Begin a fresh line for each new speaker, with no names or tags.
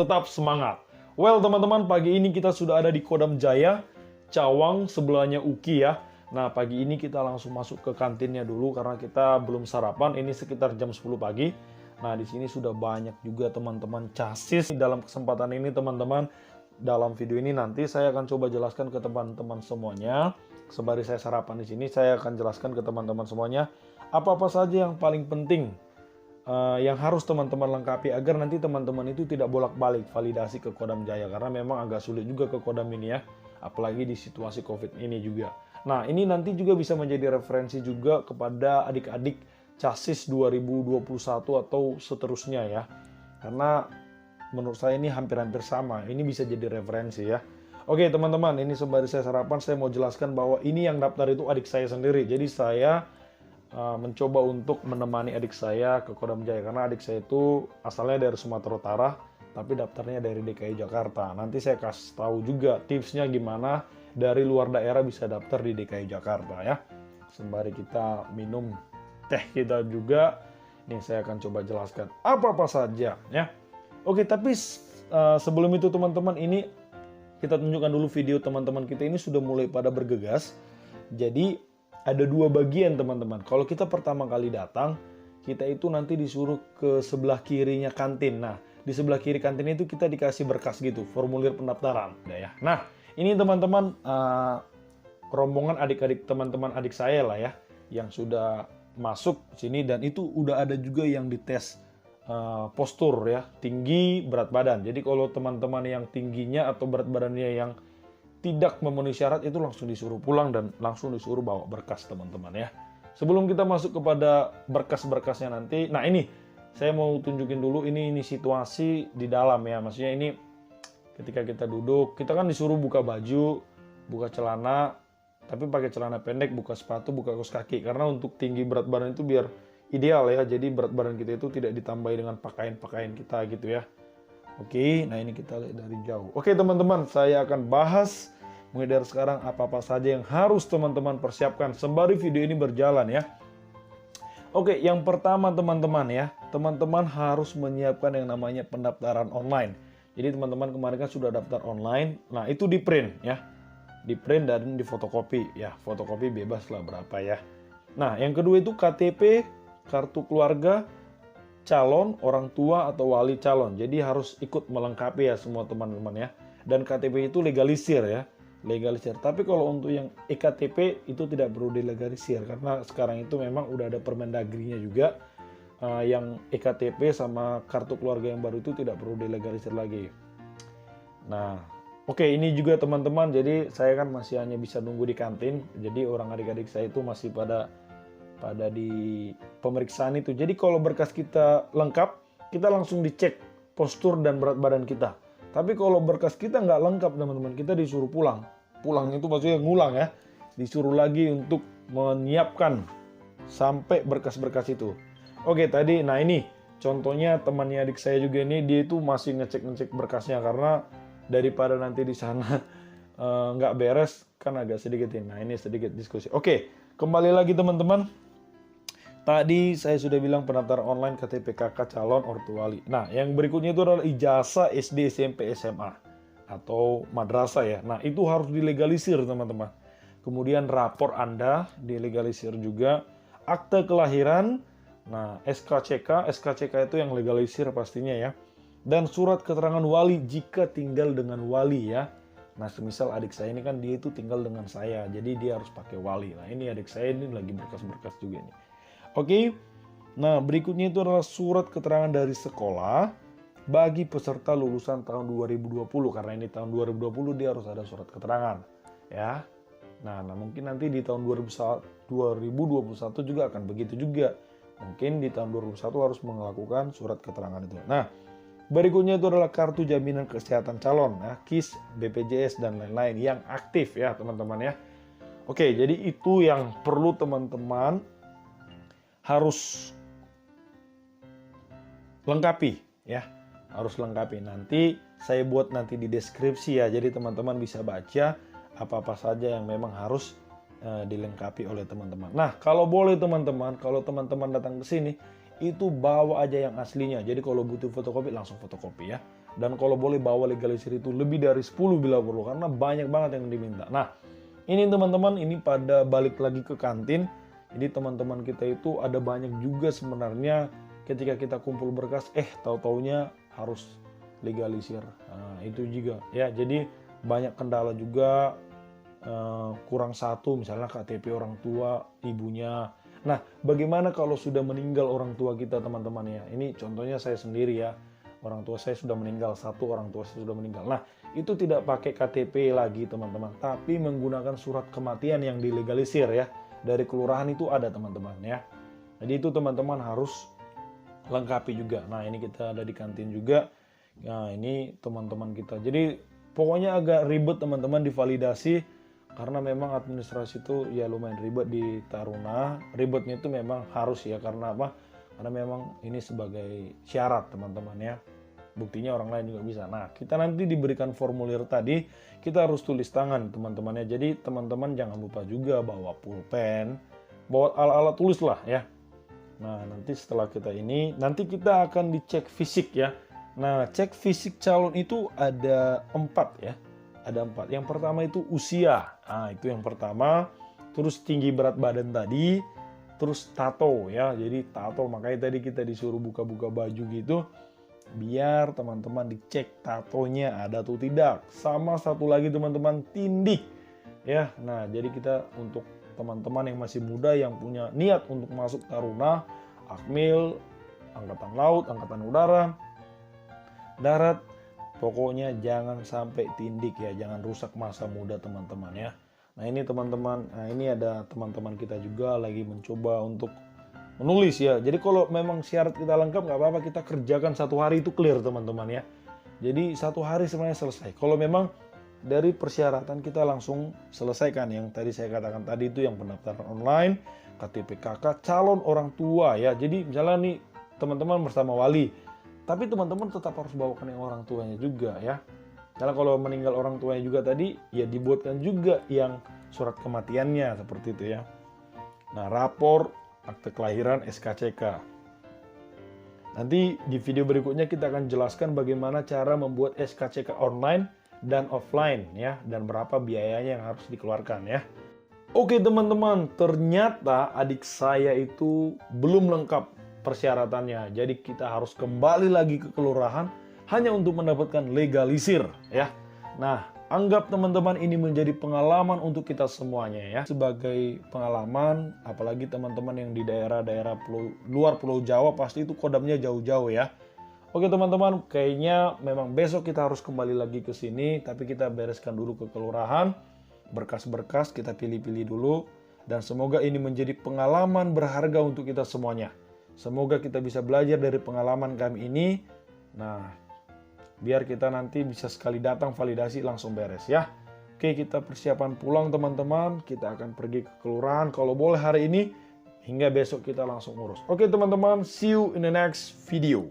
tetap semangat. Well teman-teman, pagi ini kita sudah ada di Kodam Jaya, Cawang, sebelahnya UKI ya. Nah pagi ini kita langsung masuk ke kantinnya dulu karena kita belum sarapan. Ini sekitar jam 10 pagi. Nah di sini sudah banyak juga teman-teman chassis. Dalam kesempatan ini teman-teman, dalam video ini nanti saya akan coba jelaskan ke teman-teman semuanya. Sembari saya sarapan di sini, saya akan jelaskan ke teman-teman semuanya apa-apa saja yang paling penting yang harus teman-teman lengkapi agar nanti teman-teman itu tidak bolak-balik validasi ke Kodam Jaya, karena memang agak sulit juga ke Kodam ini ya, apalagi di situasi COVID ini juga. Nah ini nanti juga bisa menjadi referensi juga kepada adik-adik chassis 2021 atau seterusnya ya, karena menurut saya ini hampir-hampir sama. Ini bisa jadi referensi ya. Oke teman-teman, ini sembari saya sarapan, saya mau jelaskan bahwa ini yang daftar itu adik saya sendiri. Jadi saya mencoba untuk menemani adik saya ke Kodam Jaya, karena adik saya itu asalnya dari Sumatera Utara, tapi daftarnya dari DKI Jakarta. Nanti saya kasih tahu juga tipsnya gimana dari luar daerah bisa daftar di DKI Jakarta ya. Sembari kita minum teh kita juga, ini saya akan coba jelaskan apa-apa saja ya. Oke, tapi sebelum itu teman-teman, ini kita tunjukkan dulu video teman-teman kita ini sudah mulai pada bergegas. Jadi ada dua bagian teman-teman. Kalau kita pertama kali datang, kita itu nanti disuruh ke sebelah kirinya kantin. Nah, di sebelah kiri kantin itu kita dikasih berkas gitu, formulir pendaftaran. Ya. Nah, ini teman-teman rombongan adik-adik teman-teman adik saya lah ya, yang sudah masuk sini, dan itu udah ada juga yang dites postur ya, tinggi, berat badan. Jadi kalau teman-teman yang tingginya atau berat badannya yang tidak memenuhi syarat itu langsung disuruh pulang dan langsung disuruh bawa berkas teman-teman ya. Sebelum kita masuk kepada berkas-berkasnya nanti, nah ini saya mau tunjukin dulu ini situasi di dalam ya. Maksudnya ini ketika kita duduk, kita kan disuruh buka baju, buka celana, tapi pakai celana pendek, buka sepatu, buka kaos kaki, karena untuk tinggi berat badan itu biar ideal ya. Jadi berat badan kita itu tidak ditambahi dengan pakaian-pakaian kita gitu ya. Oke, nah ini kita lihat dari jauh. Oke teman-teman, saya akan bahas mulai dari sekarang apa-apa saja yang harus teman-teman persiapkan sembari video ini berjalan ya. Oke, yang pertama teman-teman ya, teman-teman harus menyiapkan yang namanya pendaftaran online. Jadi teman-teman kemarin kan sudah daftar online, nah itu di print ya. Di print dan di fotokopi ya, fotokopi bebas lah berapa ya. Nah yang kedua itu KTP, kartu keluarga, calon, orang tua atau wali calon. Jadi harus ikut melengkapi ya semua teman-teman ya. Dan KTP itu legalisir ya, legalisir. Tapi kalau untuk yang EKTP itu tidak perlu dilegalisir, karena sekarang itu memang udah ada Permendagrinya juga, yang EKTP sama kartu keluarga yang baru itu tidak perlu dilegalisir lagi. Nah, oke, ini juga teman-teman, jadi saya kan masih hanya bisa nunggu di kantin. Jadi orang adik-adik saya itu masih pada di pemeriksaan itu. Jadi kalau berkas kita lengkap, kita langsung dicek postur dan berat badan kita. Tapi kalau berkas kita nggak lengkap teman-teman, kita disuruh pulang. Pulang itu maksudnya ngulang ya. Disuruh lagi untuk menyiapkan sampai berkas-berkas itu. Oke tadi, nah ini contohnya temannya adik saya juga ini, dia itu masih ngecek-ngecek berkasnya, karena daripada nanti di sana nggak beres kan agak sedikit ini. Nah ini sedikit diskusi. Oke, kembali lagi teman-teman. Tadi saya sudah bilang pendaftaran online KTP KK calon ortu wali. Nah, yang berikutnya itu adalah ijazah SD, SMP, SMA atau madrasah ya. Nah, itu harus dilegalisir teman-teman. Kemudian rapor Anda dilegalisir juga, akte kelahiran, nah SKCK itu yang legalisir pastinya ya. Dan surat keterangan wali jika tinggal dengan wali ya. Nah, semisal adik saya ini kan dia itu tinggal dengan saya, jadi dia harus pakai wali. Nah, ini adik saya ini lagi berkas-berkas juga nih. Oke, nah berikutnya itu adalah surat keterangan dari sekolah bagi peserta lulusan tahun 2020, karena ini tahun 2020 dia harus ada surat keterangan ya. Nah mungkin nanti di tahun 2021 juga akan begitu juga. Mungkin di tahun 2021 harus melakukan surat keterangan itu. Nah berikutnya itu adalah kartu jaminan kesehatan calon, ya, KIS, BPJS dan lain-lain yang aktif ya teman-teman ya. Oke, jadi itu yang perlu teman-teman harus lengkapi ya, harus lengkapi. Nanti saya buat nanti di deskripsi ya, jadi teman-teman bisa baca apa-apa saja yang memang harus dilengkapi oleh teman-teman. Nah, kalau boleh teman-teman, kalau teman-teman datang ke sini itu bawa aja yang aslinya. Jadi kalau butuh fotokopi langsung fotokopi ya. Dan kalau boleh bawa legalisir itu lebih dari 10 bila perlu, karena banyak banget yang diminta. Nah, ini teman-teman, ini pada balik lagi ke kantin. Jadi teman-teman kita itu ada banyak juga sebenarnya ketika kita kumpul berkas, tahu-taunya harus legalisir. Nah, itu juga ya. Jadi banyak kendala juga, kurang satu misalnya KTP orang tua ibunya. Nah, bagaimana kalau sudah meninggal orang tua kita teman-teman ya? Ini contohnya saya sendiri ya. Orang tua saya sudah meninggal, satu orang tua saya sudah meninggal. Nah, itu tidak pakai KTP lagi teman-teman, tapi menggunakan surat kematian yang dilegalisir ya. Dari kelurahan itu ada teman-teman ya. Jadi itu teman-teman harus lengkapi juga. Nah, ini kita ada di kantin juga. Nah, ini teman-teman kita. Jadi pokoknya agak ribet teman-teman divalidasi, karena memang administrasi itu ya lumayan ribet di Taruna. Ribetnya itu memang harus ya, karena apa? Karena memang ini sebagai syarat teman-teman ya. Buktinya orang lain juga bisa. Nah, kita nanti diberikan formulir tadi, kita harus tulis tangan teman-teman ya. Jadi teman-teman jangan lupa juga bawa pulpen, bawa alat-alat tulis lah ya. Nah, nanti setelah kita ini, nanti kita akan dicek fisik ya. Nah, cek fisik calon itu ada 4 ya. Ada 4. Yang pertama itu usia. Nah, itu yang pertama. Terus tinggi berat badan tadi. Terus tato ya. Jadi tato, makanya tadi kita disuruh buka-buka baju gitu. Biar teman-teman dicek tatonya ada atau tidak. Sama satu lagi teman-teman, tindik. Ya, nah jadi kita untuk teman-teman yang masih muda yang punya niat untuk masuk Taruna, Akmil, Angkatan Laut, Angkatan Udara, Darat, pokoknya jangan sampai tindik ya, jangan rusak masa muda teman-teman ya. Nah ini teman-teman, nah ini ada teman-teman kita juga lagi mencoba untuk menulis ya. Jadi kalau memang syarat kita lengkap nggak apa-apa, kita kerjakan 1 hari itu clear teman-teman ya. Jadi 1 hari sebenarnya selesai. Kalau memang dari persyaratan kita langsung selesaikan yang tadi saya katakan tadi itu, yang pendaftaran online, KTP KK, calon orang tua ya. Jadi misalnya nih teman-teman bersama wali, tapi teman-teman tetap harus bawakan yang orang tuanya juga ya. Karena kalau meninggal orang tuanya juga tadi, ya dibuatkan juga yang surat kematiannya seperti itu ya. Nah, rapor, akte kelahiran, SKCK. Nanti di video berikutnya kita akan jelaskan bagaimana cara membuat SKCK online dan offline ya, dan berapa biayanya yang harus dikeluarkan ya. Oke teman-teman, ternyata adik saya itu belum lengkap persyaratannya. Jadi kita harus kembali lagi ke kelurahan hanya untuk mendapatkan legalisir ya. Nah, anggap teman-teman ini menjadi pengalaman untuk kita semuanya ya. Sebagai pengalaman, apalagi teman-teman yang di daerah-daerah luar Pulau Jawa pasti itu kodamnya jauh-jauh ya. Oke teman-teman, kayaknya memang besok kita harus kembali lagi ke sini, tapi kita bereskan dulu ke kelurahan. Berkas-berkas kita pilih-pilih dulu, dan semoga ini menjadi pengalaman berharga untuk kita semuanya. Semoga kita bisa belajar dari pengalaman kami ini. Nah, biar kita nanti bisa sekali datang validasi langsung beres ya. Oke, kita persiapan pulang teman-teman. Kita akan pergi ke kelurahan kalau boleh hari ini, hingga besok kita langsung urus. Oke teman-teman, see you in the next video.